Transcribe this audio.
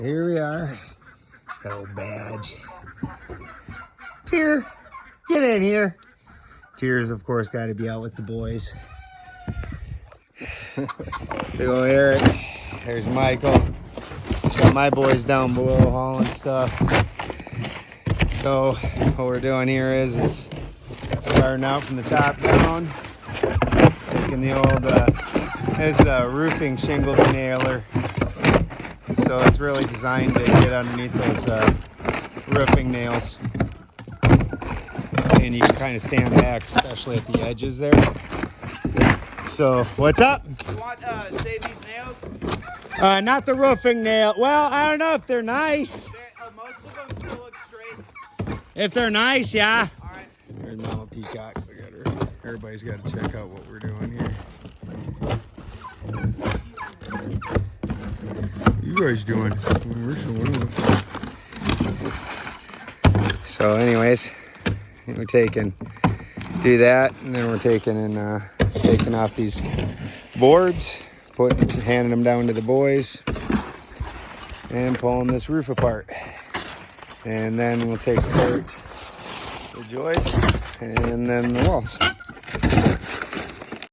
Here we are. Got old Badge. Tear, get in here. Tears, of course, got to be out with the boys. Big old Eric. There's Michael. Got my boys down below hauling stuff. So what we're doing here is starting out from the top down. Taking the old, this is a roofing shingles nailer. So it's really designed to get underneath those roofing nails. And you can kind of stand back, especially at the edges there. So, what's up? You want save these nails? Not the roofing nail. Well, I don't know if they're nice. Most of them still look straight. If they're nice, yeah. All right. There's Mama Peacock. We got her. Everybody's got to check out what we're doing here. What you guys doing? We're showing up. So, anyways, we're do that, and then we're taking off these boards, handing them down to the boys, and pulling this roof apart. And then we'll take apart the joists and then the walls.